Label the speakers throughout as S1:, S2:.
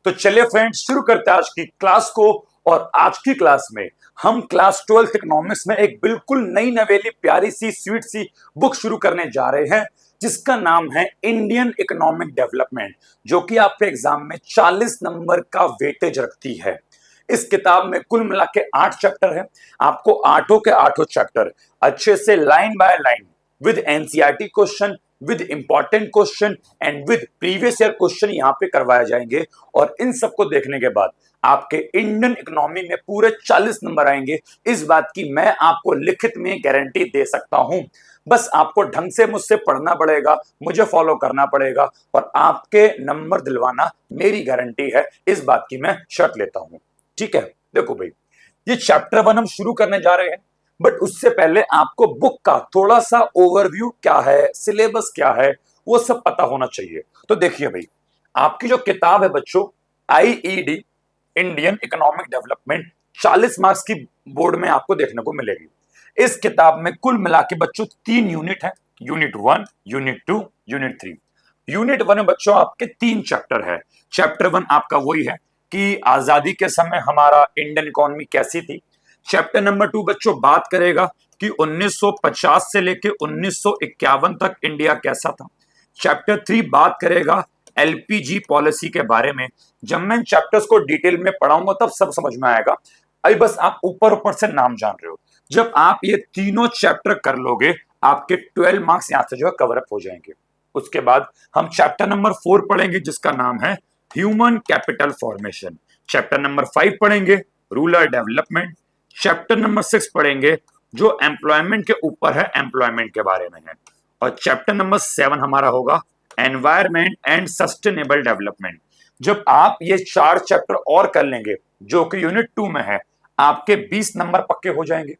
S1: तो चलिए फ्रेंड्स, शुरू करते हैं आज की क्लास को। और आज की क्लास में हम क्लास 12th इकोनॉमिक्स में एक बिल्कुल नई नवेली प्यारी सी स्वीट सी बुक शुरू करने जा रहे हैं, जिसका नाम है इंडियन इकोनॉमिक डेवलपमेंट, जो कि आपके एग्जाम में 40 नंबर का वेटेज रखती है। इस किताब में कुल मिला के 8 चैप्टर है। आपको आठों के आठों चैप्टर अच्छे से line by line with NCERT question, with important question and with previous year question यहाँ पे करवाए जाएंगे। और इन सबको देखने के बाद आपके इंडियन इकोनॉमी में पूरे 40 नंबर आएंगे। इस बात की मैं आपको लिखित में गारंटी दे सकता हूं। बस आपको ढंग से मुझसे पढ़ना पड़ेगा, मुझे फॉलो करना पड़ेगा और आपके नंबर दिलवाना मेरी गारंटी है। इस बात की मैं शर्त लेता हूं। ठीक है, देखो भाई, ये चैप्टर 1 हम शुरू करने जा रहे हैं, बट उससे पहले आपको बुक का थोड़ा सा ओवरव्यू क्या है, सिलेबस क्या है, वो सब पता होना चाहिए। तो देखिए भाई, आपकी जो किताब है बच्चों, IED Indian economic development, 40 marks की बोर्ड में आपको देखने को मिलेगी। इस किताब में कुल मिला के बच्चों 3 यूनिट है, यूनिट 1, यूनिट 2, यूनिट 3। यूनिट 1 में बच्चों आपके 3 चैप्टर है। चैप्टर 1 आपका वही है कि आजादी के समय हमारा इंडियन इकोनॉमी कैसी थी। चैप्टर नंबर 2 बच्चों बात करेगा कि 1950 से लेके 1951 तक इंडिया कैसा था। चैप्टर 3 बात करेगा एलपीजी पॉलिसी के बारे में। जब मैं इन चैप्टर्स को डिटेल में पढ़ाऊंगा तब सब समझ में आएगा। अभी बस आप ऊपर ऊपर से नाम जान रहे हो। जब आप ये तीनों चैप्टर कर लोगे, आपके 12 मार्क्स यहां से जो है कवर अप हो जाएंगे। उसके बाद हम चैप्टर नंबर 4 पढ़ेंगे, जिसका नाम है human capital formation. Chapter number 5 पढ़ेंगे रूरल डेवलपमेंट। चैप्टर नंबर 6 पढ़ेंगे जो एम्प्लॉयमेंट के ऊपर है, एम्प्लॉयमेंट के बारे में है। और चैप्टर नंबर 7 हमारा होगा एनवायरमेंट एंड सस्टेनेबल डेवलपमेंट। जब आप ये 4 चैप्टर और कर लेंगे, जो कि यूनिट 2 में है, आपके 20 नंबर पक्के हो जाएंगे।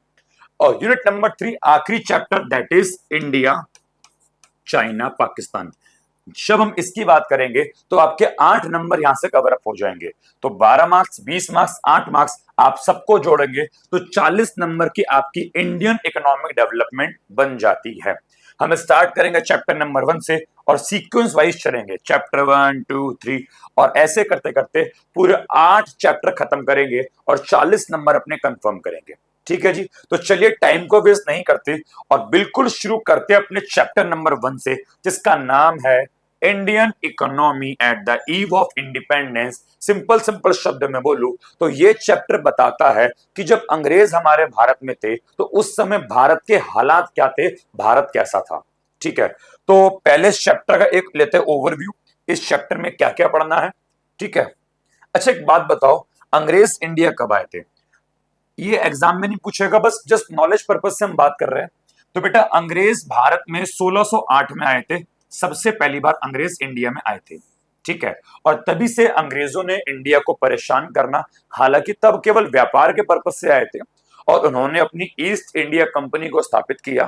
S1: और यूनिट नंबर 3 आखिरी chapter, that is India China Pakistan. जब हम इसकी बात करेंगे तो आपके 8 नंबर यहां से कवर अप हो जाएंगे। तो 12 मार्क्स, 20 मार्क्स, 8 मार्क्स आप सबको जोड़ेंगे तो 40 नंबर की आपकी इंडियन इकोनॉमिक डेवलपमेंट बन जाती है। हम स्टार्ट करेंगे चैप्टर नंबर 1 से और सीक्वेंस वाइज चलेंगे, चैप्टर 1, 2, 3 और ऐसे करते करते पूरे 8 चैप्टर खत्म करेंगे और 40 नंबर अपने कंफर्म करेंगे। ठीक है जी, तो चलिए टाइम को वेस्ट नहीं करते और बिल्कुल शुरू करते अपने चैप्टर नंबर 1 से, जिसका नाम है Indian economy at the eve of independence. Simple simple शब्द में बोलूं तो ये चैप्टर बताता है कि जब अंग्रेज हमारे भारत में थे तो उस समय भारत के हालात क्या थे, भारत कैसा था। ठीक है, तो पहले चैप्टर का एक लेते हैं ओवरव्यू, इस चैप्टर में क्या क्या पढ़ना है। ठीक है, अच्छा एक बात बताओ, अंग्रेज इंडिया कब आए थे? ये एग्जाम में नहीं पूछेगा, बस जस्ट नॉलेज पर्पज से हम बात कर रहे हैं। तो बेटा, अंग्रेज भारत में 1608 में आए थे। सबसे पहली बार अंग्रेज इंडिया में आए थे। ठीक है, और तभी से अंग्रेजों ने इंडिया को परेशान करना, हालांकि तब केवल व्यापार के पर्पज से आए थे और उन्होंने अपनी ईस्ट इंडिया कंपनी को स्थापित किया।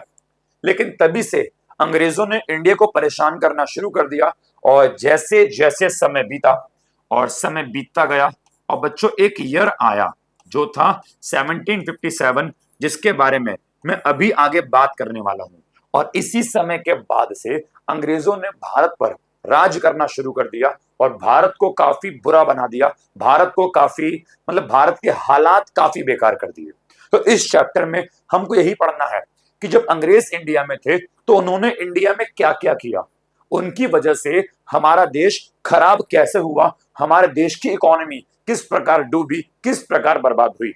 S1: लेकिन तभी से अंग्रेजों ने इंडिया को परेशान करना शुरू कर दिया और जैसे जैसे समय बीता और समय बीतता गया और बच्चों एक ईयर आया जो था 1757, जिसके बारे में मैं अभी आगे बात करने वाला हूं। और इसी समय के बाद से अंग्रेजों ने भारत पर राज करना शुरू कर दिया और भारत को काफी बुरा बना दिया, भारत को काफी मतलब भारत के हालात काफी बेकार कर दिए। तो इस चैप्टर में हमको यही पढ़ना है कि जब अंग्रेज इंडिया में थे तो उन्होंने इंडिया में क्या क्या किया, उनकी वजह से हमारा देश खराब कैसे हुआ, हमारे देश की इकोनॉमी किस प्रकार डूबी, किस प्रकार बर्बाद हुई।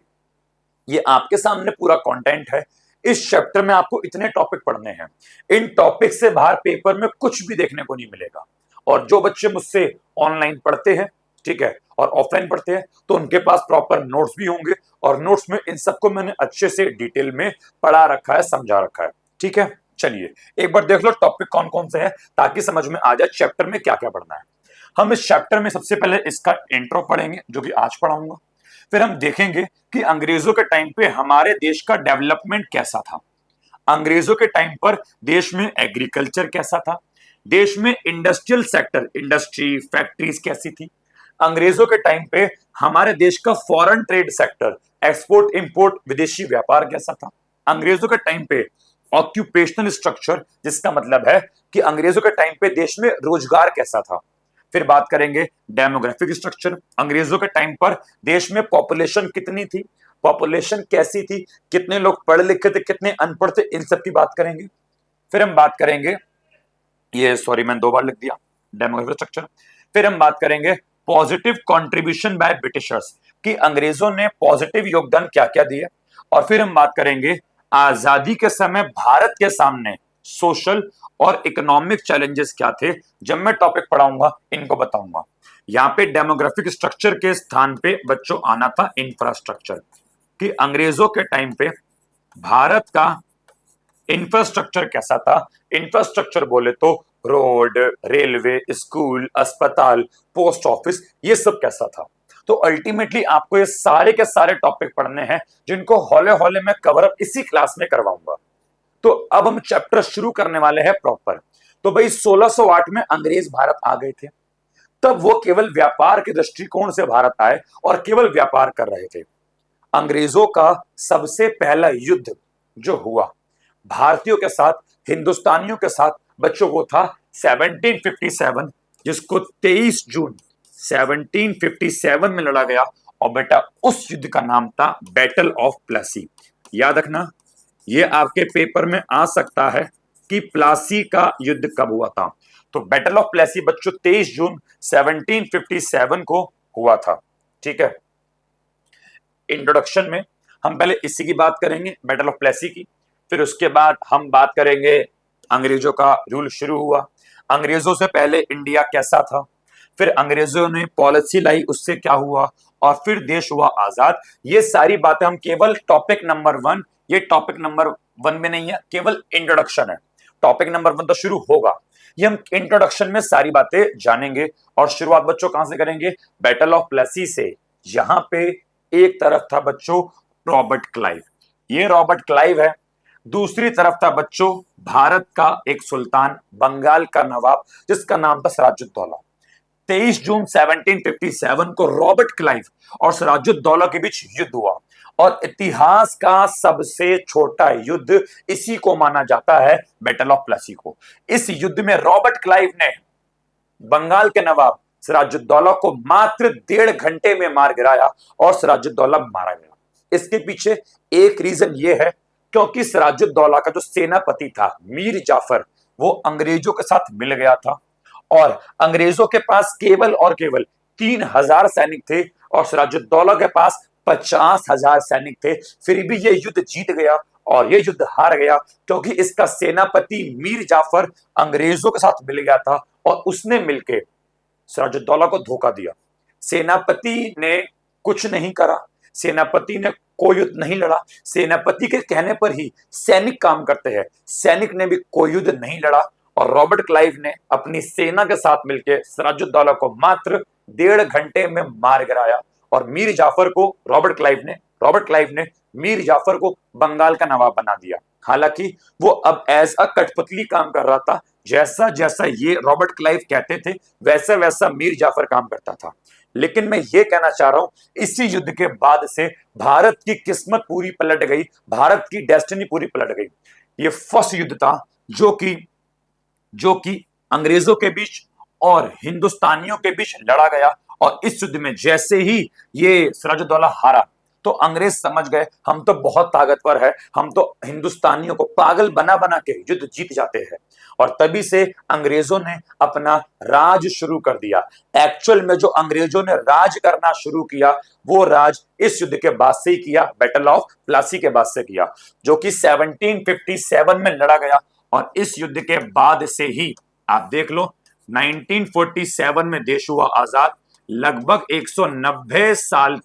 S1: ये आपके सामने पूरा कंटेंट है। इस चैप्टर में आपको इतने टॉपिक पढ़ने हैं, इन टॉपिक से बाहर पेपर में कुछ भी देखने को नहीं मिलेगा। और जो बच्चे मुझसे ऑनलाइन पढ़ते हैं, ठीक है, और ऑफलाइन पढ़ते हैं, तो उनके पास प्रॉपर नोट्स भी होंगे और नोट्स में इन सबको मैंने अच्छे से डिटेल में पढ़ा रखा है, समझा रखा है। ठीक है, चलिए एक बार देख लो टॉपिक कौन कौन से हैं ताकि समझ में आ जाए चैप्टर में क्या क्या पढ़ना है। हम इस चैप्टर में सबसे पहले इसका इंट्रो पढ़ेंगे, जो कि आज पढ़ाऊंगा। फिर हम देखेंगे कि अंग्रेजों के टाइम पे हमारे देश का डेवलपमेंट कैसा था, अंग्रेजों के टाइम पर देश में एग्रीकल्चर कैसा था, देश में इंडस्ट्रियल सेक्टर, इंडस्ट्री फैक्ट्रीज कैसी थी, अंग्रेजों के टाइम पे हमारे देश का foreign trade sector, export import विदेशी व्यापार कैसा था, अंग्रेजों के टाइम पे ऑक्यूपेशनल स्ट्रक्चर, जिसका मतलब है कि अंग्रेजों के टाइम पे देश में रोजगार कैसा था। फिर बात करेंगे डेमोग्राफिक स्ट्रक्चर, अंग्रेजों के टाइम पर देश में पॉपुलेशन कितनी थी, पॉपुलेशन कैसी थी, कितने लोग पढ़े लिखे थे, कितने अनपढ़ थे, इन सब की बात करेंगे। फिर हम बात करेंगे, ये सॉरी मैंने 2 बार लिख दिया, डेमोग्राफिक स्ट्रक्चर। फिर हम बात करेंगे पॉजिटिव कंट्रीब्यूशन बाय ब्रिटिशर्स, कि अंग्रेजों ने पॉजिटिव योगदान क्या क्या दिया। और फिर हम बात करेंगे आजादी के समय भारत के सामने सोशल और इकोनॉमिक चैलेंजेस क्या थे। जब मैं टॉपिक पढ़ाऊंगा इनको बताऊंगा। यहाँ पे डेमोग्राफिक स्ट्रक्चर के स्थान पे बच्चों आना था इंफ्रास्ट्रक्चर, कि अंग्रेजों के टाइम पे भारत का इंफ्रास्ट्रक्चर कैसा था। इंफ्रास्ट्रक्चर बोले तो रोड, रेलवे, स्कूल, अस्पताल, पोस्ट ऑफिस, ये सब कैसा था। तो अल्टीमेटली आपको ये सारे के सारे टॉपिक पढ़ने हैं जिनको हौले हौले मैं कवर अप इसी क्लास में करवाऊंगा। तो अब हम चैप्टर शुरू करने वाले हैं प्रॉपर। तो भाई 1608 में अंग्रेज भारत आ गए थे। तब वो केवल व्यापार के दृष्टिकोण से भारत आए और केवल व्यापार कर रहे थे। अंग्रेजों का सबसे पहला युद्ध जो हुआ भारतीयों के साथ, हिंदुस्तानियों के साथ बच्चों को था 1757, जिसको 23 जून 1757 में लड़ा गया। और बेटा उस युद्ध का नाम था बैटल ऑफ प्लासी। याद रखना, ये आपके पेपर में आ सकता है कि प्लासी का युद्ध कब हुआ था। तो बैटल ऑफ प्लासी बच्चों 23 जून 1757 को हुआ था। ठीक है, इंट्रोडक्शन में हम पहले इसी की बात करेंगे, बैटल ऑफ प्लासी की। फिर उसके बाद हम बात करेंगे अंग्रेजों का रूल शुरू हुआ, अंग्रेजों से पहले इंडिया कैसा था, फिर अंग्रेजों ने पॉलिसी लाई, उससे क्या हुआ, और फिर देश हुआ आजाद। ये सारी बातें हम केवल टॉपिक नंबर 1, ये टॉपिक नंबर 1 में नहीं है, केवल इंट्रोडक्शन है। टॉपिक नंबर 1 तो शुरू होगा, ये हम इंट्रोडक्शन में सारी बातें जानेंगे। और शुरुआत बच्चों कहां से करेंगे, बैटल ऑफ प्लासी से। यहां पे एक तरफ था बच्चों रॉबर्ट क्लाइव, ये रॉबर्ट क्लाइव है। दूसरी तरफ था बच्चों भारत का एक सुल्तान, बंगाल का नवाब, जिसका नाम था सिराजुद्दौला। 23 जून 1757 को रॉबर्ट क्लाइव और सिराजुद्दौला के बीच युद्ध हुआ। और इतिहास का सबसे छोटा युद्ध इसी को माना जाता है, बैटल ऑफ प्लासी को। इस युद्ध में रॉबर्ट क्लाइव ने बंगाल के नवाब सिराजुद्दौला को मात्र 1.5 घंटे में मार गिराया और सिराजुद्दौला मारा गया। इसके पीछे एक रीजन ये है क्योंकि सिराजुद्दौला का जो सेनापति था मीर जाफर, वो अंग्रेजों के साथ मिल गया था और अंग्रेजों के पास केवल और केवल 3000 सैनिक थे और सिराजुद्दौला के पास 50,000 सैनिक थे। फिर भी ये युद्ध जीत गया और ये युद्ध हार गया क्योंकि इसका सेनापति मीर जाफर अंग्रेजों के साथ मिल गया था और उसने मिलकर सिराजुद्दौला को धोखा दिया। सेनापति ने कुछ नहीं करा, सेनापति ने कोई युद्ध नहीं लड़ा, सेनापति के कहने पर ही सैनिक काम करते हैं। सैनिक ने भी कोई युद्ध नहीं लड़ा और रॉबर्ट क्लाइव ने अपनी सेना के साथ मिलकर सिराजुद्दौला को मात्र 1.5 घंटे में मार गिराया और मीर जाफर को रॉबर्ट क्लाइव ने मीर जाफर को बंगाल का नवाब बना दिया। हालांकि वो अब एज अ कठपुतली काम कर रहा था, जैसा जैसा ये रॉबर्ट क्लाइव कहते थे वैसा वैसा मीर जाफर काम करता था। लेकिन मैं ये कहना चाह रहा हूं, इसी युद्ध के बाद से भारत की किस्मत पूरी पलट गई, भारत की डेस्टिनी पूरी पलट गई। ये फर्स्ट युद्ध था जो कि अंग्रेजों के बीच और हिंदुस्तानियों के बीच लड़ा गया। और इस युद्ध में जैसे ही ये सिराजुद्दौला हारा तो अंग्रेज समझ गए हम तो बहुत ताकतवर है, हम तो हिंदुस्तानियों को पागल बना बना के युद्ध जीत जाते हैं। और तभी से अंग्रेजों ने अपना राज शुरू कर दिया। एक्चुअल में जो अंग्रेजों ने राज करना शुरू किया वो राज इस युद्ध के बाद से ही किया, बैटल ऑफ प्लासी के बाद से किया, जो कि 1757 में लड़ा गया। और इस युद्ध के बाद से ही आप देख लो 1947 में देश हुआ आजाद। लगभग 190 साल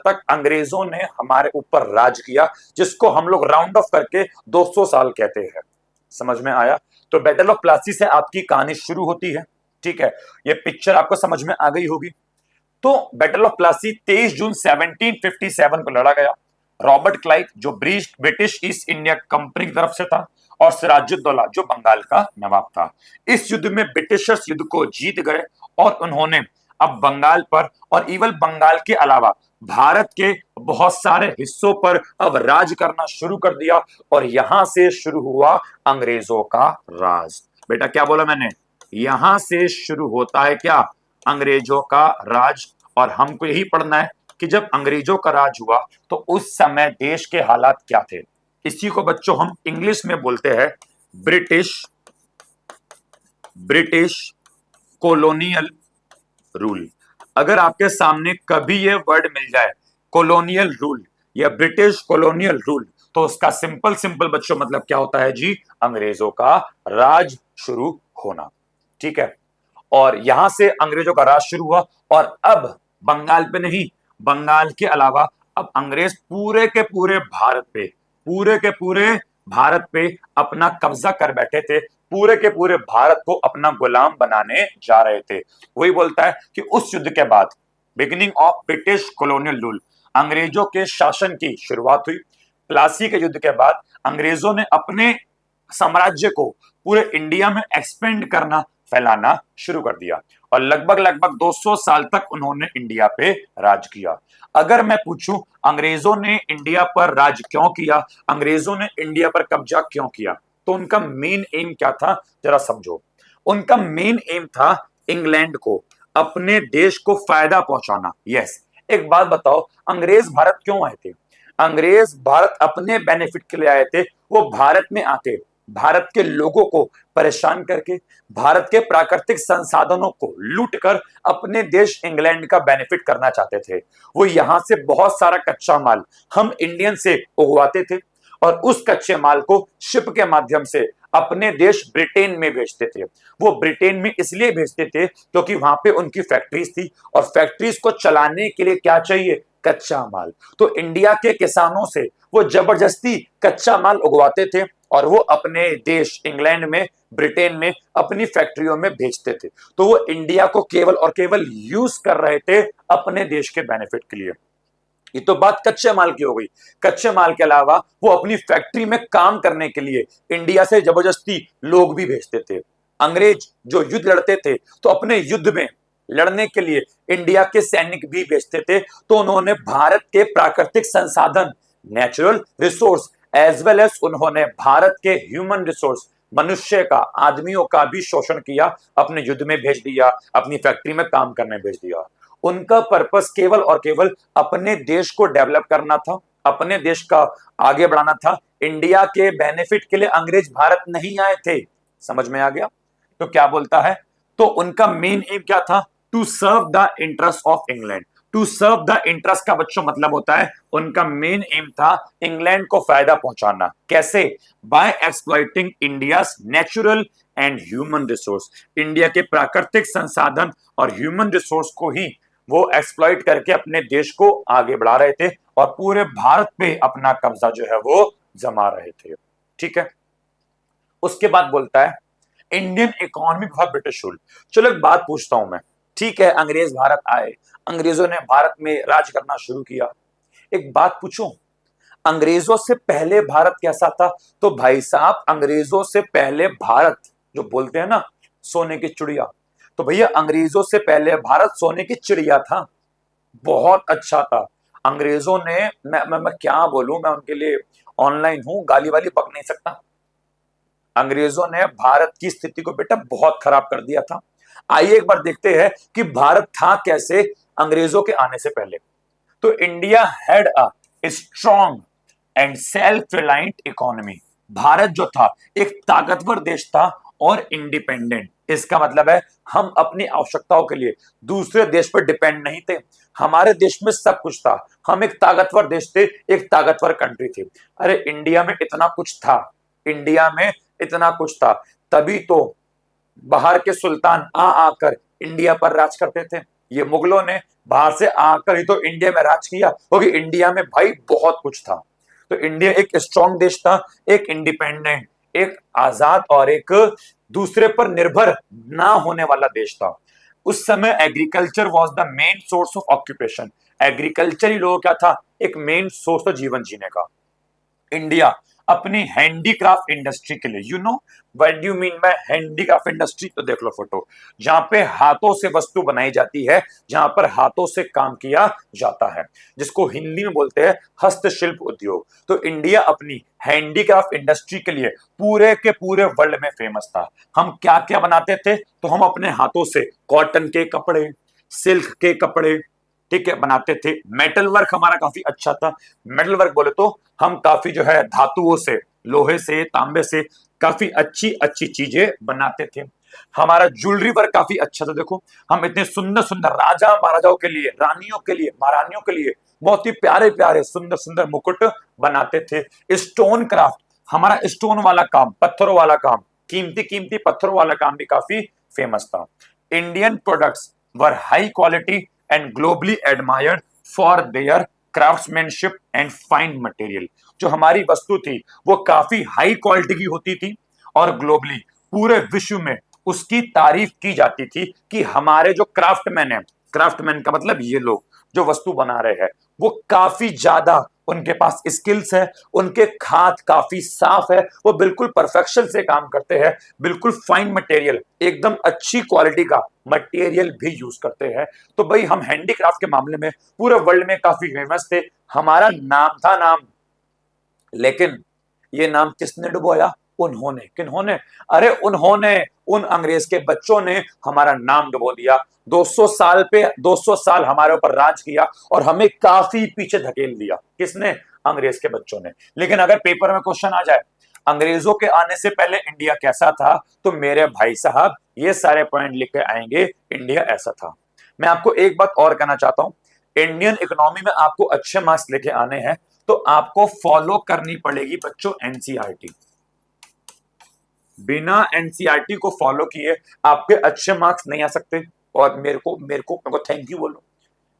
S1: तक अंग्रेजों ने हमारे ऊपर राज किया, जिसको हम लोग राउंड ऑफ करके 200 साल कहते हैं। समझ में आया? तो बैटल ऑफ प्लासी से आपकी कहानी शुरू होती है। ठीक है, ये पिक्चर आपको समझ में आ गई होगी। तो बैटल ऑफ प्लासी 23 जून 1757 को लड़ा गया। रॉबर्ट क्लाइव जो ब्रिटिश ईस्ट इंडिया कंपनी की तरफ से था और सिराजुद्दौला जो बंगाल का नवाब था। इस युद्ध में ब्रिटिशर्स युद्ध को जीत गए और उन्होंने अब बंगाल पर और इवन बंगाल के अलावा भारत के बहुत सारे हिस्सों पर अब राज करना शुरू कर दिया और यहां से शुरू हुआ अंग्रेजों का राज। बेटा क्या बोला मैंने? यहां से शुरू होता है क्या, अंग्रेजों का राज। और हमको यही पढ़ना है कि जब अंग्रेजों का राज हुआ तो उस समय देश के हालात क्या थे। इसी को बच्चों हम इंग्लिश में बोलते हैं ब्रिटिश ब्रिटिश कॉलोनियल रूल। अगर आपके सामने कभी ये वर्ड मिल जाए कॉलोनियल रूल या ब्रिटिश कॉलोनियल रूल, तो उसका सिंपल सिंपल बच्चों मतलब क्या होता है जी, अंग्रेजों का राज शुरू होना। ठीक है, और यहां से अंग्रेजों का राज शुरू हुआ और अब बंगाल पे नहीं, बंगाल के अलावा अब अंग्रेज पूरे के पूरे भारत पे अपना कब्जा कर बैठे थे, पूरे के पूरे भारत को अपना गुलाम बनाने जा रहे थे। वही बोलता है कि उस युद्ध के बाद, beginning of British colonial rule, अंग्रेजों के शासन की शुरुआत हुई। प्लासी के युद्ध के बाद अंग्रेजों ने अपने साम्राज्य को पूरे इंडिया में एक्सपेंड करना, फैलाना शुरू कर दिया और लगभग लगभग 200 साल तक उन्होंने इंडिया पे राज किया। अगर मैं पूछूं अंग्रेजों ने इंडिया पर राज क्यों किया, अंग्रेजों ने इंडिया पर कब्जा क्यों किया, तो उनका मेन एम क्या था, जरा समझो। उनका मेन एम था इंग्लैंड को, अपने देश को फायदा पहुंचाना। यस, एक बात बताओ, अंग्रेज भारत क्यों आए थे? अंग्रेज भारत अपने बेनिफिट के लिए आए थे। वो भारत में आके भारत के लोगों को परेशान करके, भारत के प्राकृतिक संसाधनों को लूट कर अपने देश इंग्लैंड का बेनिफिट करना चाहते थे। वो यहां से बहुत सारा कच्चा माल हम इंडियन से उगवाते थे और उस कच्चे माल को शिप के माध्यम से अपने देश ब्रिटेन में भेजते थे। वो ब्रिटेन में इसलिए भेजते थे क्योंकि वहां पे उनकी फैक्ट्रीज थी और फैक्ट्रीज को चलाने के लिए क्या चाहिए, कच्चा माल। तो इंडिया के किसानों से वो जबरदस्ती कच्चा माल उगवाते थे और वो अपने देश इंग्लैंड में, ब्रिटेन में अपनी फैक्ट्रियों में बेचते थे। तो वो इंडिया को केवल और केवल यूज कर रहे थे अपने देश के बेनिफिट के लिए। ये तो बात कच्चे माल की हो गई। कच्चे माल के अलावा वो अपनी फैक्ट्री में काम करने के लिए इंडिया से जबरदस्ती लोग भी भेजते थे। अंग्रेज जो युद्ध लड़ते थे तो अपने युद्ध में लड़ने के लिए इंडिया के सैनिक भी भेजते थे। तो उन्होंने भारत के प्राकृतिक संसाधन, natural resource, as well as उन्होंने भारत के ह्यूमन रिसोर्स, मनुष्य का, आदमियों का भी शोषण किया, अपने युद्ध में भेज दिया, अपनी फैक्ट्री में काम करने भेज दिया। उनका पर्पस केवल और केवल अपने देश को डेवलप करना था, अपने देश का आगे बढ़ाना था। इंडिया के बेनिफिट के लिए अंग्रेज भारत नहीं आए थे। समझ में आ गया? तो क्या बोलता है, तो उनका मेन एम क्या था, to serve the interest of England. To serve the interest का बच्चों मतलब होता है उनका मेन एम था इंग्लैंड को फायदा पहुंचाना। कैसे? By exploiting India's natural and human resource. India के प्राकृतिक संसाधन और ह्यूमन रिसोर्स को ही वो एक्सप्लॉइट करके अपने देश को आगे बढ़ा रहे थे और पूरे भारत पे अपना कब्जा जो है वो जमा रहे थे। ठीक है, उसके बाद बोलता है Indian economy for British rule. चलो एक बात पूछता हूं मैं, ठीक है अंग्रेज भारत आए, अंग्रेजों ने भारत में राज करना शुरू किया, एक बात पूछूं, अंग्रेजों से पहले भारत कैसा था? तो भाई साहब अंग्रेजों से पहले भारत, जो बोलते हैं ना सोने की चिड़िया, तो भैया अंग्रेजों से पहले भारत सोने की चिड़िया था, बहुत अच्छा था। अंग्रेजों ने, मैं क्या बोलूं, मैं उनके लिए ऑनलाइन हूं, गाली वाली पक नहीं सकता। अंग्रेजों ने भारत की स्थिति को बेटा बहुत खराब कर दिया था। आइए एक बार देखते हैं कि भारत था कैसे अंग्रेजों के आने से पहले। तो India had a strong and self reliant economy. Bharat जो था एक ताकतवर देश था और इंडिपेंडेंट। इसका मतलब है हम अपनी आवश्यकताओं के लिए दूसरे देश पर डिपेंड नहीं थे। हमारे देश में सब कुछ था, हम एक ताकतवर देश थे, एक ताकतवर कंट्री थी। अरे इंडिया में इतना कुछ था, इंडिया में इतना कुछ था, तभी तो बाहर के सुल्तान आ आकर इंडिया पर राज करते थे। ये मुगलों ने बाहर से आकर ही तो इंडिया में राज किया, क्योंकि इंडिया में भाई बहुत कुछ था। तो इंडिया एक स्ट्रॉन्ग देश था, एक इंडिपेंडेंट, एक आजाद और एक दूसरे पर निर्भर ना होने वाला देश था। उस समय agriculture was the main source of occupation. Agriculture ही लोगों क्या था, एक मेन सोर्स था जीवन जीने का। इंडिया अपनी हैंडीक्राफ्ट इंडस्ट्री के लिए। You know what do you mean by handicraft industry? तो देख लो फोटो, जहां पे हाथों से वस्तु बनाई जाती है, जहां पर हाथों से काम किया जाता है, जिसको हिंदी में बोलते हैं हस्तशिल्प उद्योग। तो इंडिया अपनी हैंडीक्राफ्ट इंडस्ट्री के लिए पूरे के पूरे वर्ल्ड में फेमस था। हम क्या क्या बनाते थे? तो हम अपने हाथों से कॉटन के कपड़े, सिल्क के कपड़े, ठीक है, बनाते थे। मेटल वर्क हमारा काफी अच्छा था। मेटल वर्क बोले तो हम काफी जो है धातुओं से, लोहे से, तांबे से काफी अच्छी अच्छी चीजें बनाते थे। हमारा ज्वेलरी वर्क काफी अच्छा था। देखो, हम इतने सुंदर सुंदर राजा महाराजाओं के लिए, रानियों के लिए, महारानियों के लिए बहुत ही प्यारे प्यारे सुंदर सुंदर मुकुट बनाते थे। स्टोन क्राफ्ट, हमारा स्टोन वाला काम, पत्थरों वाला काम, कीमती कीमती पत्थरों वाला काम भी काफी फेमस था। Indian products were high quality and globally admired for their craftsmanship and fine material. जो हमारी वस्तु थी वो काफी हाई क्वालिटी की होती थी और ग्लोबली, पूरे विश्व में उसकी तारीफ की जाती थी कि हमारे जो क्राफ्टमैन है, क्राफ्टमैन का मतलब ये लोग जो वस्तु बना रहे हैं, वो काफी ज्यादा, उनके पास स्किल्स है, उनके हाथ काफी साफ है, वो बिल्कुल परफेक्शन से काम करते हैं, बिल्कुल फाइन मटेरियल, एकदम अच्छी क्वालिटी का मटेरियल भी यूज करते हैं। तो भाई हम हैंडीक्राफ्ट के मामले में पूरे वर्ल्ड में काफी फेमस थे। हमारा नाम था नाम, लेकिन ये नाम किसने डुबोया? उन्होंने। किन्होंने? अरे उन्होंने, उन अंग्रेज के बच्चों ने हमारा नाम डुबो दिया। 200 साल पे 200 साल हमारे ऊपर राज किया और हमें काफी पीछे धकेल दिया। किसने? अंग्रेज के बच्चों ने। लेकिन अगर पेपर में क्वेश्चन आ जाए अंग्रेजों के आने से पहले इंडिया कैसा था, तो मेरे भाई साहब ये सारे पॉइंट लिख के आएंगे, इंडिया ऐसा था। मैं आपको एक बात और कहना चाहता हूं, इंडियन इकोनॉमी में आपको अच्छे मार्क्स लेके आने हैं तो आपको फॉलो करनी पड़ेगी बच्चों एनसीईआरटी। बिना एनसीईआरटी को फॉलो किए आपके अच्छे मार्क्स नहीं आ सकते। और मेरे को थैंक यू बोलो,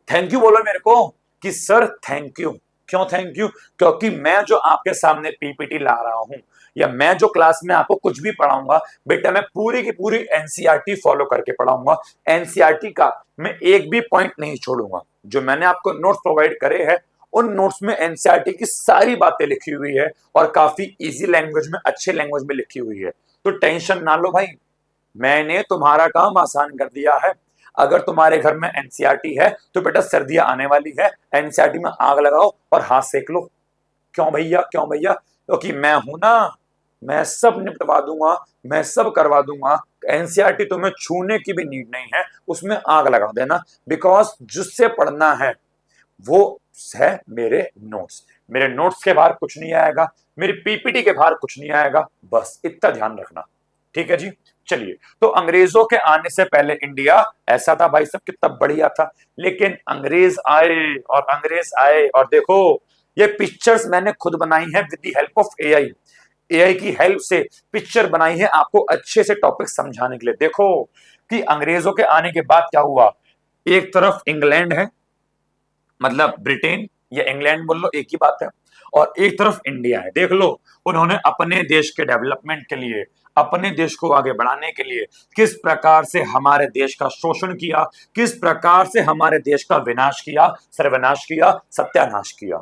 S1: थैंक यू बोलो मेरे को कि सर थैंक यू। क्यों थैंक यू? क्योंकि मैं जो आपके सामने पीपीटी ला रहा हूं या मैं जो क्लास में आपको कुछ भी पढ़ाऊंगा, बेटा मैं पूरी की पूरी एनसीईआरटी फॉलो करके पढ़ाऊंगा। एनसीईआरटी का मैं एक भी पॉइंट नहीं छोड़ूंगा। जो मैंने आपको नोट्स प्रोवाइड करे हैं, उन नोट्स में एनसीईआरटी की सारी बातें लिखी हुई है और काफी इजी लैंग्वेज में, अच्छे लैंग्वेज में लिखी हुई है। तो टेंशन ना लो भाई, मैंने तुम्हारा काम आसान कर दिया है। अगर तुम्हारे घर में एनसीईआरटी है तो बेटा सर्दियां आने वाली है, एनसीईआरटी में आग लगाओ और हाथ सेक लो। क्यों भैया, क्यों भैया? क्योंकि मैं हूं ना, मैं सब निपटवा दूंगा, मैं सब करवा दूंगा। एनसीईआरटी तुम्हें छूने की भी नीड नहीं है, उसमें आग लगा देना। बिकॉज जिससे पढ़ना है वो है मेरे नोट्स। मेरे नोट्स के बाहर कुछ नहीं आएगा, मेरी पीपीटी के बाहर कुछ नहीं आएगा, बस इतना ध्यान रखना। ठीक है जी। चलिए, तो अंग्रेजों के आने से पहले इंडिया ऐसा था भाई साहब, कितना बढ़िया था। लेकिन अंग्रेज आए और अंग्रेज आए और देखो, ये पिक्चर्स मैंने खुद बनाई है with the help of AI. AI की हेल्प से पिक्चर बनाई है आपको अच्छे से टॉपिक समझाने के लिए। देखो कि अंग्रेजों के आने के बाद क्या हुआ। एक तरफ इंग्लैंड है, मतलब ब्रिटेन या इंग्लैंड बोल लो, एक ही बात है। और एक तरफ इंडिया है। देख लो, उन्होंने अपने देश के डेवलपमेंट के लिए, अपने देश को आगे बढ़ाने के लिए किस प्रकार से हमारे देश का शोषण किया, किस प्रकार से हमारे देश का विनाश किया, सर्वनाश किया, सत्यानाश किया।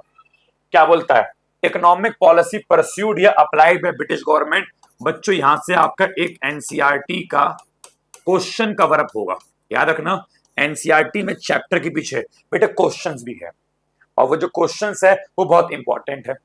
S1: क्या बोलता है? इकोनॉमिक पॉलिसी परस्यूड या अप्लाइड बाय ब्रिटिश गवर्नमेंट। बच्चों यहां से आपका एक एनसीईआरटी का क्वेश्चन कवर अप होगा, याद रखना। एनसीईआरटी में चैप्टर के पीछे बेटे क्वेश्चंस भी है और वो जो क्वेश्चंस है वो बहुत इंपॉर्टेंट है।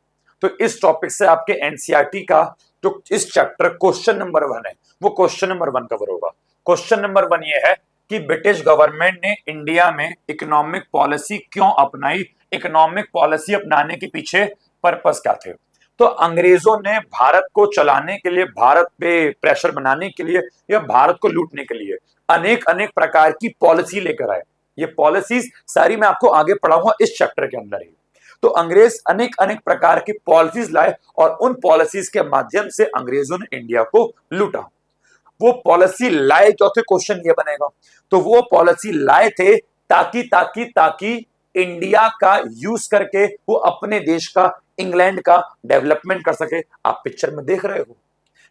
S1: तो इस टॉपिक से आपके एनसीईआरटी का जो इस चैप्टर क्वेश्चन नंबर 1 है वो क्वेश्चन नंबर 1 कवर होगा। क्वेश्चन नंबर 1 ये है कि ब्रिटिश गवर्नमेंट ने इंडिया में इकोनॉमिक पॉलिसी क्यों अपनाई, इकोनॉमिक पॉलिसी अपनाने के पीछे पर्पस क्या थे। तो अंग्रेजों ने भारत को चलाने के लिए, भारत पे प्रेशर बनाने के लिए या भारत को लूटने के लिए अनेक अनेक प्रकार की पॉलिसी लेकर आए। ये पॉलिसीज सारी मैं आपको आगे पढ़ाऊंगा इस चैप्टर के अंदर ही। तो अंग्रेज अनेक अनेक प्रकार की पॉलिसीज लाए और उन पॉलिसीज के माध्यम से अंग्रेजों ने इंडिया को लूटा। वो पॉलिसी लाए, चौथे क्वेश्चन ये बनेगा। तो वो पॉलिसी लाए थे ताकि ताकि ताकि इंडिया का यूज करके वो अपने देश का, इंग्लैंड का डेवलपमेंट कर सके। आप पिक्चर में देख रहे हो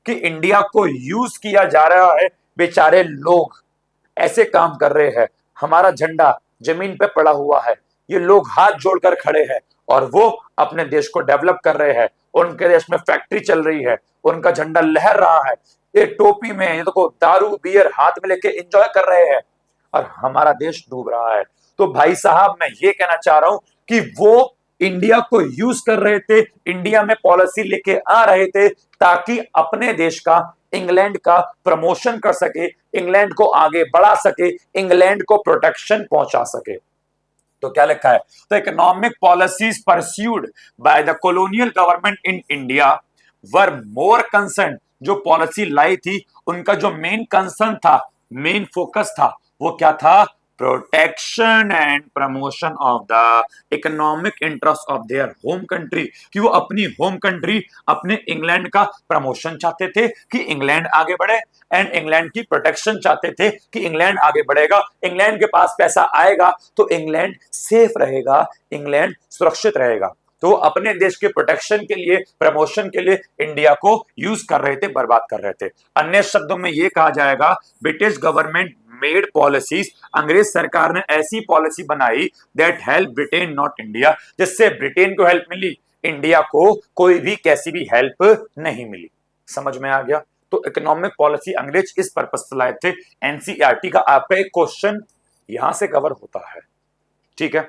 S1: कि इंडिया को यूज किया जा रहा है। बेचारे लोग ऐसे काम कर रहे हैं, हमारा झंडा जमीन पे पड़ा हुआ है, ये लोग हाथ जोड़कर खड़े हैं और वो अपने देश को डेवलप कर रहे हैं। उनके देश में फैक्ट्री चल रही है, उनका झंडा लहर रहा है, ये टोपी में ये देखो दारू बियर हाथ में लेके एंजॉय कर रहे हैं, और हमारा देश डूब रहा है। तो भाई साहब मैं ये कहना चाह रहा हूं कि वो इंडिया को यूज कर रहे थे, इंडिया में पॉलिसी लेके आ रहे थे ताकि अपने देश का, इंग्लैंड का प्रमोशन कर सके, इंग्लैंड को आगे बढ़ा सके, इंग्लैंड को प्रोटेक्शन पहुंचा सके। तो क्या लिखा है, तो economic policies pursued by the colonial government in India were more concern, जो पॉलिसी लाई थी उनका जो मेन कंसर्न था, मेन फोकस था, वो क्या था, protection and promotion of the economic interest of their home country, कि वो अपनी होम कंट्री, अपने इंग्लैंड का प्रमोशन चाहते थे कि इंग्लैंड आगे बढ़े, एंड इंग्लैंड की प्रोटेक्शन चाहते थे कि इंग्लैंड आगे बढ़ेगा, इंग्लैंड के पास पैसा आएगा तो इंग्लैंड सेफ रहेगा, इंग्लैंड सुरक्षित रहेगा। तो अपने देश के प्रोटेक्शन के लिए, प्रमोशन के लिए इंडिया को यूज कर रहे थे, बर्बाद कर रहे थे। अन्य शब्दों में यह कहा जाएगा, ब्रिटिश गवर्नमेंट मेड पॉलिसीज, अंग्रेज सरकार ने ऐसी पॉलिसी बनाई that help Britain not India, जिससे ब्रिटेन को हेल्प मिली, इंडिया को कोई भी कैसी भी हेल्प नहीं मिली। समझ में आ गया। तो इकोनॉमिक पॉलिसी अंग्रेज इस पर्पस से लाए थे। एनसीईआरटी का आपका एक क्वेश्चन यहां से कवर होता है, ठीक है।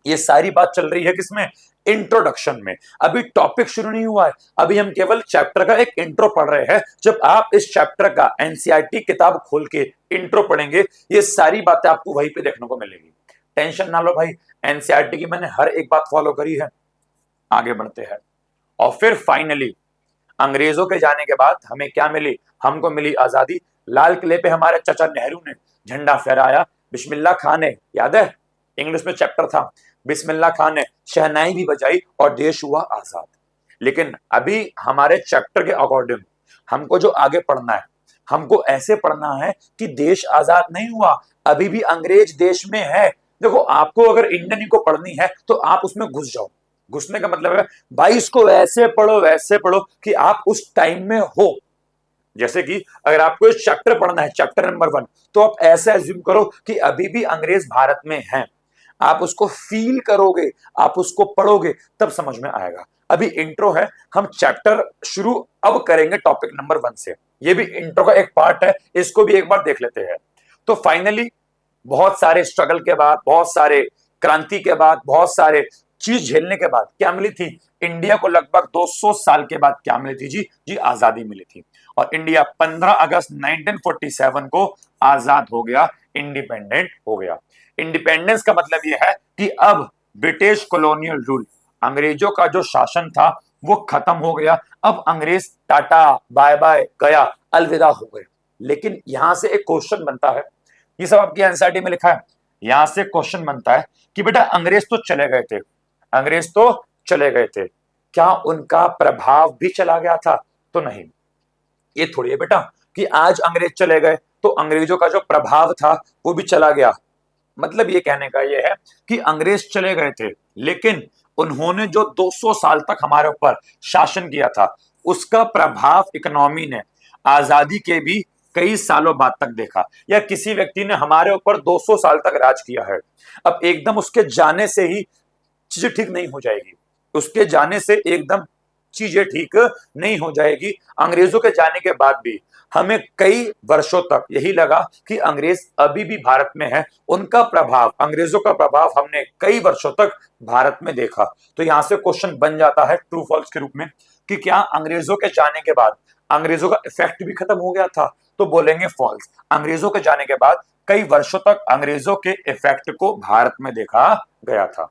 S1: ये सारी बात चल रही है किसमें, इंट्रोडक्शन में। अभी टॉपिक शुरू नहीं हुआ है, अभी हम केवल चैप्टर का एक इंट्रो पढ़ रहे हैं। जब आप इस चैप्टर का एनसीईआरटी किताब खोल के इंट्रो पढ़ेंगे, ये सारी बातें आपको वहीं पे देखने को मिलेगी। टेंशन ना लो भाई, एनसीईआरटी की मैंने हर एक बात फॉलो करी है। आगे बढ़ते हैं। और फिर फाइनली अंग्रेजों के जाने के बाद हमें क्या मिली, हमको मिली आजादी। लाल किले पे हमारे चाचा नेहरू ने झंडा फहराया, बिस्मिल्लाह खान ने, याद है इंग्लिश में चैप्टर था, बिस्मिल्लाह खान ने शहनाई भी बजाई और देश हुआ आजाद। लेकिन अभी हमारे चैप्टर के अकॉर्डिंग हमको जो आगे पढ़ना है, हमको ऐसे पढ़ना है कि देश आजाद नहीं हुआ, अभी भी अंग्रेज देश में है। देखो आपको अगर इंडियन को पढ़नी है तो आप उसमें घुस जाओ। घुसने का मतलब है भाई इसको वैसे पढ़ो, वैसे पढ़ो कि आप उस टाइम में हो। जैसे कि अगर आपको इस चैप्टर पढ़ना है, चैप्टर नंबर 1, तो आप ऐसा एज्यूम करो कि अभी भी अंग्रेज भारत में हैं। आप उसको फील करोगे, आप उसको पढ़ोगे, तब समझ में आएगा। अभी इंट्रो है, हम चैप्टर शुरू अब करेंगे टॉपिक नंबर 1 से। ये भी इंट्रो का एक पार्ट है, इसको भी एक बार देख लेते हैं। तो फाइनली बहुत सारे स्ट्रगल के बाद, बहुत सारे क्रांति के बाद, बहुत सारे चीज झेलने के बाद क्या मिली थी, इंडिया को लगभग 200 साल के बाद क्या मिली थी जी, जी आजादी मिली थी। और इंडिया 15 अगस्त 1947 को आजाद हो गया, इंडिपेंडेंट हो गया। इंडिपेंडेंस का मतलब यह है कि अब ब्रिटिश कॉलोनियल रूल, अंग्रेजों का जो शासन था वो खत्म हो गया। अब अंग्रेज टाटा बाय बाय गया, अलविदा हो गए। लेकिन यहां से एक क्वेश्चन बनता है, ये सब आपकी एनसीईआरटी में लिखा है, यहां से क्वेश्चन बनता है कि बेटा अंग्रेज तो चले गए थे, अंग्रेज तो चले गए थे, क्या उनका प्रभाव भी चला गया था? तो नहीं, ये थोड़ी है बेटा कि आज अंग्रेज चले गए तो अंग्रेजों का जो प्रभाव था वो भी चला गया। मतलब ये कहने का ये है कि अंग्रेज चले गए थे, लेकिन उन्होंने जो 200 साल तक हमारे ऊपर शासन किया था, उसका प्रभाव इकोनॉमी ने आजादी के भी कई सालों बाद तक देखा। या किसी व्यक्ति ने हमारे ऊपर 200 साल तक राज किया है, अब एकदम उसके जाने से ही चीजें ठीक नहीं हो जाएगी, उसके जाने से एकदम चीजें ठीक नहीं हो जाएगी। अंग्रेजों के जाने के बाद भी हमें कई वर्षों तक यही लगा कि अंग्रेज अभी भी भारत में है, उनका प्रभाव, अंग्रेजों का प्रभाव हमने कई वर्षों तक भारत में देखा। तो यहां से क्वेश्चन बन जाता है ट्रू फॉल्स के रूप में कि क्या अंग्रेजों के जाने के बाद अंग्रेजों का इफेक्ट भी खत्म हो गया था? तो बोलेंगे फॉल्स। अंग्रेजों के जाने के बाद कई वर्षों तक अंग्रेजों के इफेक्ट को भारत में देखा गया था।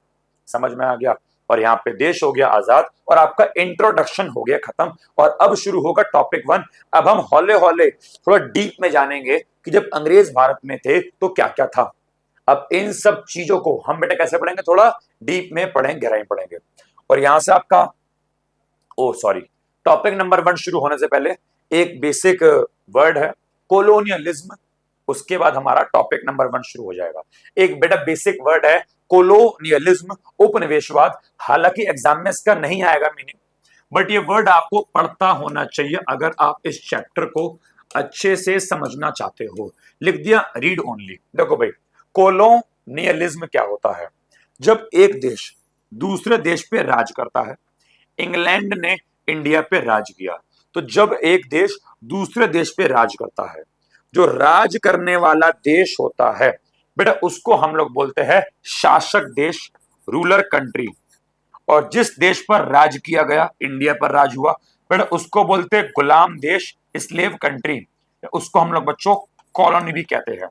S1: समझ में आ गया। और यहाँ पे देश हो गया आजाद और आपका इंट्रोडक्शन हो गया खत्म। और अब शुरू होगा टॉपिक 1। अब हम हौले हौले थोड़ा डीप में जानेंगे कि जब अंग्रेज भारत में थे तो क्या क्या था। अब इन सब चीजों को हम बेटा कैसे पढ़ेंगे, थोड़ा डीप में पढ़ेंगे, गहराई पढ़ेंगे। और यहां से आपका टॉपिक नंबर 1 शुरू होने से पहले एक बेसिक वर्ड है कोलोनियलिज्म, उसके बाद हमारा टॉपिक नंबर 1 शुरू हो जाएगा। एक बेटा बेसिक वर्ड है कोलोनियलिज्म, उपनिवेशवाद। हालांकि एग्जाम में इसका नहीं आएगा मीनिंग, बट ये वर्ड आपको पढ़ता होना चाहिए अगर आप इस चैप्टर को अच्छे से समझना चाहते हो। लिख दिया रीड ओनली। देखो भाई, कोलोनियलिज्म क्या होता है? जब एक देश दूसरे देश पे राज करता है, इंग्लैंड ने इंडिया पे राज किया। तो जब एक देश दूसरे देश पे राज करता है, जो राज करने वाला देश होता है बेटा, उसको हम लोग बोलते हैं शासक देश, रूलर कंट्री। और जिस देश पर राज किया गया, इंडिया पर राज हुआ बेटा, उसको बोलते हैं गुलाम देश, स्लेव कंट्री। उसको हम लोग बच्चों कॉलोनी भी कहते हैं।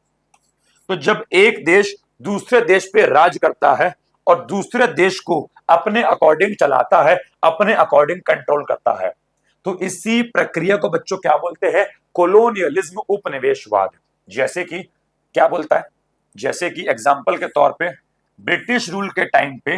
S1: तो जब एक देश दूसरे देश पे राज करता है और दूसरे देश को अपने अकॉर्डिंग चलाता है, अपने अकॉर्डिंग कंट्रोल करता है, तो इसी प्रक्रिया को बच्चों क्या बोलते हैं? कोलोनियलिज्म, उपनिवेशवाद। जैसे कि क्या बोलता है? जैसे कि एग्जाम्पल के तौर पे ब्रिटिश रूल के टाइम पे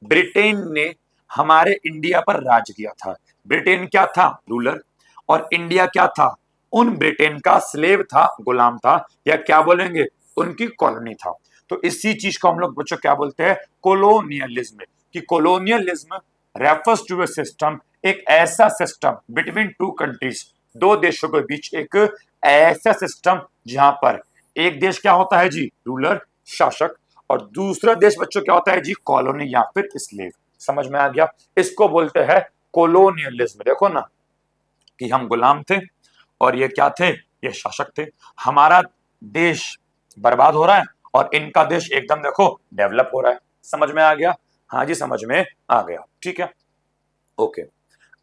S1: ब्रिटेन ने हमारे इंडिया पर राज किया था। ब्रिटेन क्या था? रूलर। और इंडिया क्या था? उन ब्रिटेन का स्लेव था, गुलाम था, या क्या बोलेंगे, उनकी कॉलोनी था। तो इसी चीज को हम लोग बच्चों क्या बोलते हैं? कोलोनियलिज्म। कि colonialism refers to a system, एक ऐसा सिस्टम बिटवीन टू कंट्रीज, दो देशों के बीच एक ऐसा सिस्टम जहां पर एक देश क्या होता है जी? रूलर, शासक, और दूसरा देश बच्चों क्या होता है जी? कॉलोनी या फिर स्लेव। समझ में आ गया? इसको बोलते हैं कोलोनियलिज्म। देखो ना कि हम गुलाम थे और ये क्या थे? ये शासक थे। हमारा देश बर्बाद हो रहा है और इनका देश एकदम देखो डेवलप हो रहा है। समझ में आ गया? हाँ जी, समझ में आ गया। ठीक है, ओके।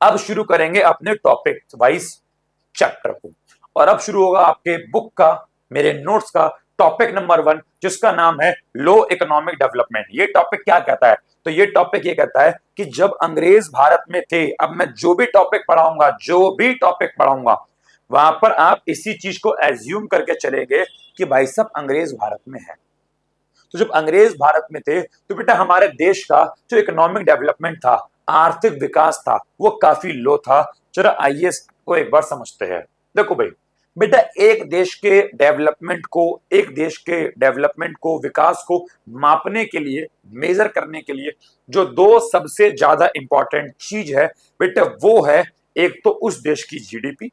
S1: अब शुरू करेंगे अपने टॉपिक वाइज चैप्टर को, और अब शुरू होगा आपके बुक का, मेरे नोट्स का टॉपिक नंबर 1, जिसका नाम है लो इकोनॉमिक डेवलपमेंट। ये टॉपिक क्या कहता है? तो ये टॉपिक ये कहता है कि जब अंग्रेज भारत में थे, अब मैं जो भी टॉपिक पढ़ाऊंगा वहां पर आप इसी चीज को एज्यूम करके चलेंगे कि भाई साहब अंग्रेज भारत में है। तो जब अंग्रेज भारत में थे तो बेटा हमारे देश का जो इकोनॉमिक डेवलपमेंट था, आर्थिक विकास था, वो काफी लो था। जरा आइए को एक बार समझते हैं। देखो भाई बेटा, एक देश के डेवलपमेंट को, विकास को मापने के लिए, मेजर करने के लिए जो दो सबसे ज्यादा इंपॉर्टेंट चीज है बेटा, वो है एक तो उस देश की जीडीपी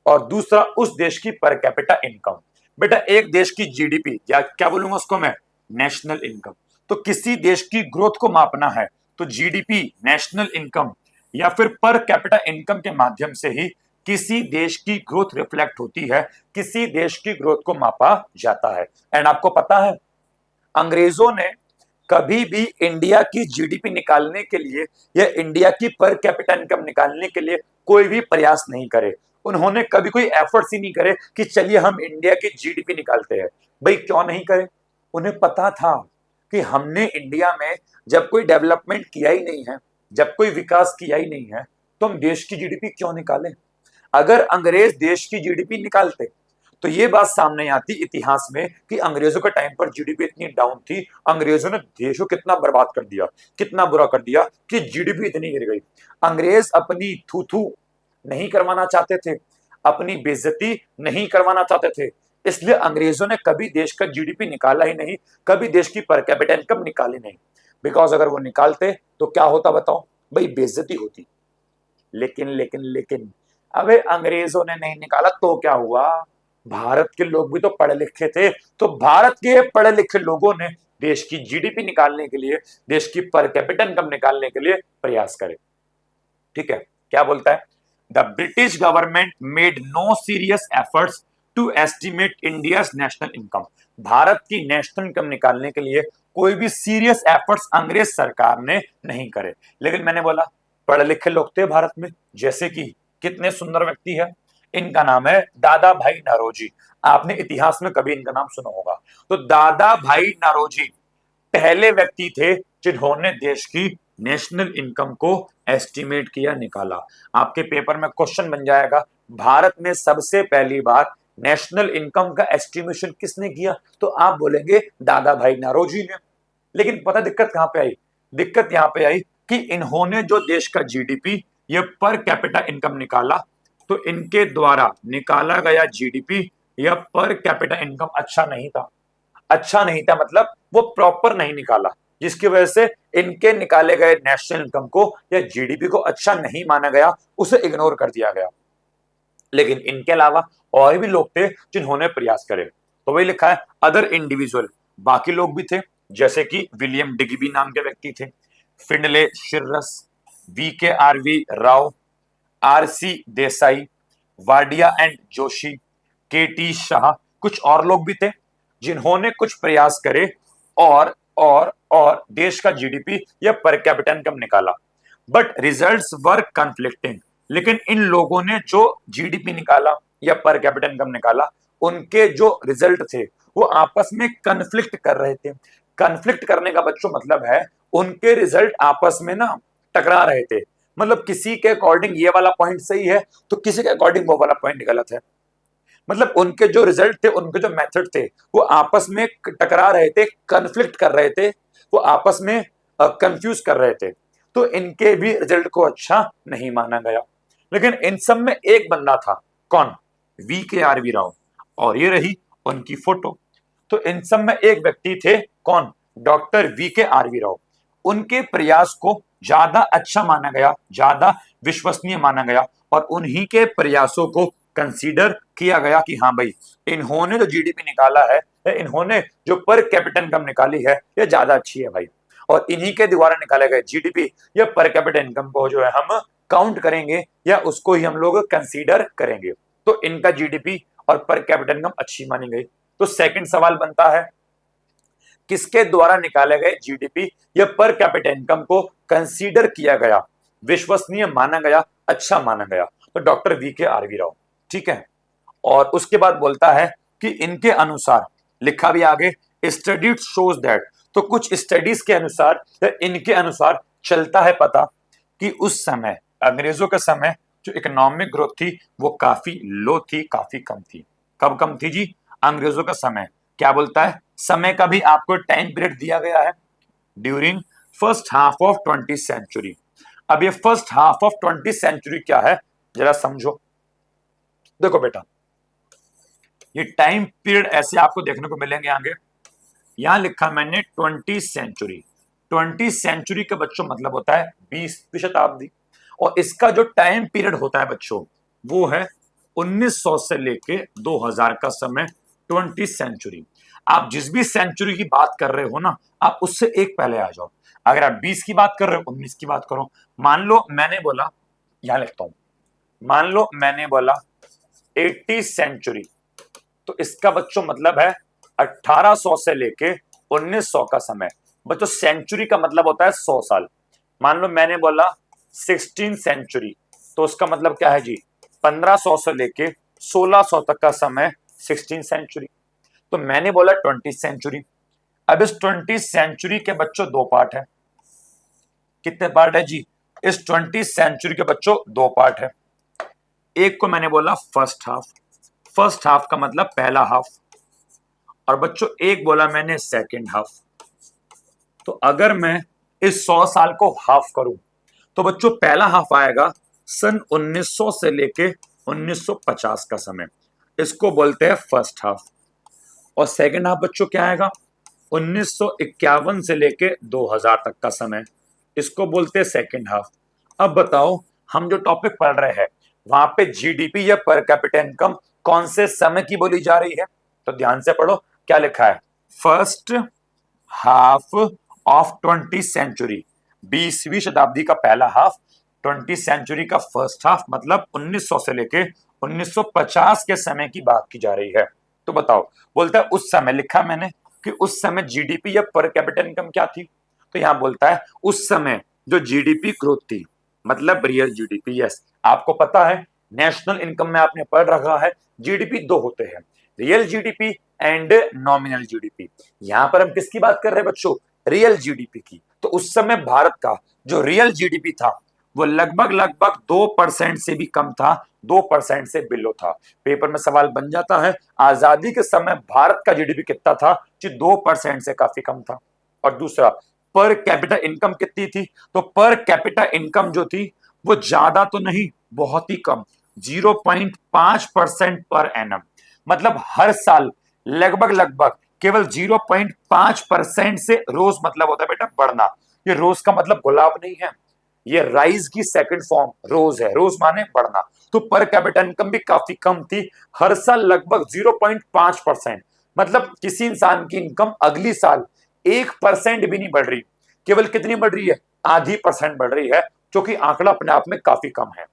S1: और दूसरा उस देश की पर कैपिटा इनकम। बेटा एक देश की जीडीपी, या क्या बोलूंगा उसको मैं, नेशनल इनकम। तो किसी देश की ग्रोथ को मापना है तो जीडीपी, नेशनल इनकम या फिर पर कैपिटा इनकम के माध्यम से ही किसी देश की ग्रोथ रिफ्लेक्ट होती है, किसी देश की ग्रोथ को मापा जाता है। एंड आपको पता है अंग्रेजों ने कभी भी इंडिया की जीडीपी निकालने के लिए या इंडिया की पर कैपिटा इनकम निकालने के लिए कोई भी प्रयास नहीं करे। उन्होंने कभी कोई एफर्ट्स ही नहीं करे कि चलिए हम इंडिया की जीडीपी निकालते हैं। भाई क्यों नहीं करे? उन्हें पता था कि हमने इंडिया में जब कोई डेवलपमेंट किया ही नहीं है, जब कोई विकास किया ही नहीं है, तो हम देश की जीडीपी क्यों निकालें? अगर अंग्रेज देश की जीडीपी निकालते तो ये बात सामने आती इतिहास में कि अंग्रेजों के टाइम पर जीडीपी इतनी डाउन थी, अंग्रेजों ने देश को कितना बर्बाद कर दिया, कितना बुरा कर दिया कि जीडीपी इतनी गिर गई। अंग्रेज अपनी थू थू नहीं करवाना चाहते थे, अपनी बेइज्जती नहीं करवाना चाहते थे, इसलिए अंग्रेजों ने कभी देश का जीडीपी निकाला ही नहीं, कभी देश की पर कैपिटा इनकम निकाली नहीं। बिकॉज अगर वो निकालते तो क्या होता बताओ? भाई बेइज्जती होती। लेकिन अबे अंग्रेजों ने नहीं निकाला तो क्या हुआ? भारत के लोग भी तो पढ़े लिखे थे, तो भारत के पढ़े लिखे लोगों ने देश की जीडीपी निकालने के लिए, देश की पर कैपिटा इनकम निकालने के लिए प्रयास करे। ठीक है, क्या बोलता है? The British government made no serious efforts to estimate India national income. Bharat की नेशनल इनकम निकालने के लिए कोई भी सीरियस एफर्ट्स अंग्रेज सरकार ने नहीं करे। लेकिन मैंने बोला पढ़े लिखे लोग थे भारत में, जैसे कि कितने सुंदर व्यक्ति है, इनका नाम है दादा भाई नौरोजी। आपने इतिहास में कभी इनका नाम सुना होगा। तो दादा भाई नौरोजी पहले व्यक्ति थे जिन्होंने देश की नेशनल इनकम को एस्टिमेट किया, निकाला। आपके पेपर में क्वेश्चन बन जाएगा, भारत में सबसे पहली बार नेशनल इनकम का एस्टिमेशन किसने किया? तो आप बोलेंगे दादा भाई नौरोजी ने। लेकिन पता दिक्कत कहां पे आई? दिक्कत यहां पे आई कि इन्होंने जो देश का जीडीपी, ये पर कैपिटा इनकम निकाला, तो इनके द्वारा निकाला गया जीडीपी या पर कैपिटा इनकम अच्छा नहीं था। अच्छा नहीं था मतलब वो प्रॉपर नहीं निकाला, जिसकी वजह से इनके निकाले गए नेशनल इनकम को या जीडीपी को अच्छा नहीं माना गया, उसे इग्नोर कर दिया गया। लेकिन इनके अलावा और भी लोग थे जिन्होंने प्रयास करे। तो वही लिखा है अदर इंडिविजुअल, बाकी लोग भी थे, जैसे कि विलियम डिग्बी नाम के व्यक्ति थे, Findlay Shirras, VKRV Rao, RC Desai, Wadia and Joshi, KT Shah, कुछ और लोग भी थे जिन्होंने कुछ प्रयास करे और देश का जीडीपी या पर कैपिटा इनकम निकाला, बट रिजल्ट्स वर कन्फ्लिक्टिंग। लेकिन इन लोगों ने जो जीडीपी निकाला या पर कैपिटा इनकम निकाला, उनके जो रिजल्ट थे वो आपस में कन्फ्लिक्ट कर रहे थे। कन्फ्लिक्ट करने का बच्चों मतलब है उनके रिजल्ट आपस में ना टकरा रहे थे। मतलब किसी के अकॉर्डिंग ये वाला पॉइंट सही है तो किसी के अकॉर्डिंग वो वाला पॉइंट गलत है। मतलब उनके जो रिजल्ट थे, उनके जो मेथड थे, वो आपस में टकरा रहे थे, कन्फ्लिक्ट कर रहे थे, वो आपस में कंफ्यूज कर रहे थे। तो इनके भी रिजल्ट को अच्छा नहीं माना गया। लेकिन इन सब में एक बंदा था, कौन? VKRV राव, और ये रही उनकी फोटो। तो इन सब में एक व्यक्ति थे, कौन? Doctor VKRV Rao. उनके प्रयास को ज्यादा अच्छा माना गया, ज्यादा विश्वसनीय माना गया, और उन्हीं के प्रयासों को कंसीडर किया गया कि हाँ भाई, इन्होंने जो जीडीपी निकाला है, इन्होंने जो पर कैपिटा इनकम निकाली है, ये ज्यादा अच्छी है भाई। और इन्हीं के द्वारा निकाले गए जीडीपी या पर कैपिटा इनकम को जो है हम काउंट करेंगे या उसको ही हम लोग कंसीडर करेंगे। तो इनका जीडीपी और पर कैपिटा इनकम अच्छी मानी गई। तो सेकंड सवाल बनता है, किसके द्वारा निकाले गए जीडीपी या पर कैपिटा इनकम को कंसीडर किया गया, विश्वसनीय माना गया, अच्छा माना गया? तो डॉक्टर VKRV राव। ठीक है। और उसके बाद बोलता है कि इनके अनुसार, लिखा भी आगे, स्टडी शोज दैट, तो कुछ स्टडीज के अनुसार या इनके अनुसार चलता है पता कि उस समय, अंग्रेजों के समय, जो इकोनॉमिक ग्रोथ थी वो काफी लो थी, काफी कम थी। कब कम थी जी? अंग्रेजों का समय। क्या बोलता है? समय का भी आपको टाइम पीरियड दिया गया है, during first half of 20th century. अब ये first half of 20th century क्या है, जरा समझो। देखो बेटा, ये टाइम पीरियड ऐसे आपको देखने को मिलेंगे आगे। यहां लिखा मैंने 20th सेंचुरी। 20th सेंचुरी का बच्चों मतलब होता है 20वीं शताब्दी, और इसका जो टाइम पीरियड होता है बच्चों वो है 1900 से लेके 2000 का समय, 20th सेंचुरी। आप जिस भी सेंचुरी की बात कर रहे हो ना, आप उससे एक पहले आ जाओ। अगर आप 20 की बात कर रहे हो, 19 की बात करो। मान लो मैंने बोला, यहां लिखता हूं, मान लो मैंने बोला 80th सेंचुरी, तो इसका बच्चों मतलब है 1800 से लेके 1900 का समय। बच्चों सेंचुरी का मतलब होता है 100 साल। मान लो मैंने बोला 16th सेंचुरी, तो उसका मतलब क्या है जी? 1500 से लेके 1600 तक का समय 16th सेंचुरी। तो मैंने बोला 20th सेंचुरी। अब इस 20th सेंचुरी के बच्चों दो पार्ट है। कितने पार्ट है जी? इस 20th सेंचुरी के बच्चों दो पार्ट है। एक को मैंने बोला फर्स्ट हाफ, फर्स्ट हाफ का मतलब पहला हाफ, और बच्चों एक बोला मैंने सेकंड हाफ। तो अगर मैं इस 100 साल को हाफ करूं तो बच्चों पहला हाफ आएगा सन 1900 से लेके 1950 का समय, इसको बोलते हैं फर्स्ट हाफ। और सेकंड हाफ बच्चों क्या आएगा? 1951 से लेके 2000 तक का समय, इसको बोलते हैं सेकंड हाफ। अब बताओ, हम जो टॉपिक पढ़ रहे हैं वहां पे जीडीपी या पर कैपिटा इनकम कौन से समय की बोली जा रही है? तो ध्यान से पढ़ो, क्या लिखा है? First half of 20th century, 20वीं शताब्दी का पहला हाफ, 20th सेंचुरी का फर्स्ट हाफ, मतलब 1900 से लेके 1950 के समय की बात की जा रही है। तो बताओ, बोलता है उस समय, लिखा मैंने कि उस समय जीडीपी या पर कैपिटा इनकम क्या थी। तो यहां बोलता है उस समय जो जीडीपी ग्रोथ थी, मतलब रियल जीडीपी। यस, आपको पता है नेशनल इनकम में आपने पढ़ रखा है जीडीपी दो होते हैं, real GDP and nominal GDP. यहां पर हम किसकी बात कर रहे हैं बच्चों? रियल जीडीपी की। तो उस समय भारत का जो रियल जीडीपी था वो लगभग लगभग 2% से भी कम था, 2% से बिलो था। पेपर में सवाल बन जाता है, आजादी के समय भारत का जीडीपी कितना था? जी 2% से काफी कम था। और दूसरा, पर कैपिटा इनकम कितनी थी? तो पर कैपिटा इनकम जो थी वो ज्यादा तो नहीं, बहुत ही कम, 0.5% पर एनम। मतलब हर साल लगभग लगभग केवल 0.5% से रोज, मतलब होता है बेटा बढ़ना। ये रोज का मतलब गुलाब नहीं है, ये राइज की सेकंड फॉर्म रोज है, रोज माने बढ़ना। तो पर कैपिटा इनकम भी काफी कम थी, हर साल लगभग 0.5%। मतलब किसी इंसान की इनकम अगली साल 1% भी नहीं बढ़ रही, केवल कितनी बढ़ रही है? आधी % बढ़ रही है। जो कि आंकड़ा अपने आप में काफी कम है।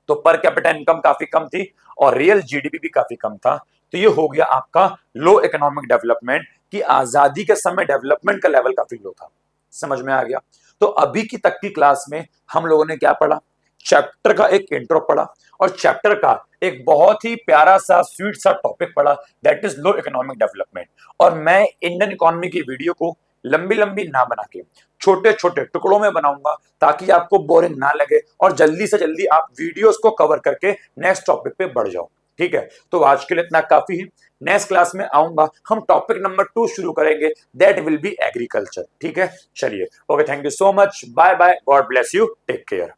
S1: तो पर कैपिटा इनकम काफी कम थी और रियल जीडीपी भी काफी कम था। तो ये हो गया आपका लो इकोनॉमिक डेवलपमेंट, कि आजादी के समय डेवलपमेंट का लेवल काफी लो था। समझ में आ गया। तो अभी की तक की क्लास में हम लोगों ने क्या पढ़ा? चैप्टर का एक इंट्रो पढ़ा और चैप्टर का एक बहुत ही प्यारा सा स्वीट सा टॉपिक पढ़ा, that is low economic development. और मैं इंडियन इकोनॉमी की वीडियो को लंबी लंबी ना बना के छोटे छोटे टुकड़ों में बनाऊंगा, ताकि आपको बोरिंग ना लगे और जल्दी से जल्दी आप वीडियोस को कवर करके नेक्स्ट टॉपिक पे बढ़ जाओ। ठीक है, तो आज के लिए इतना काफी है। नेक्स्ट क्लास में आऊंगा, हम टॉपिक नंबर 2 शुरू करेंगे, दैट विल बी एग्रीकल्चर। ठीक है, चलिए, okay, thank you so much, bye bye, God bless you, take care.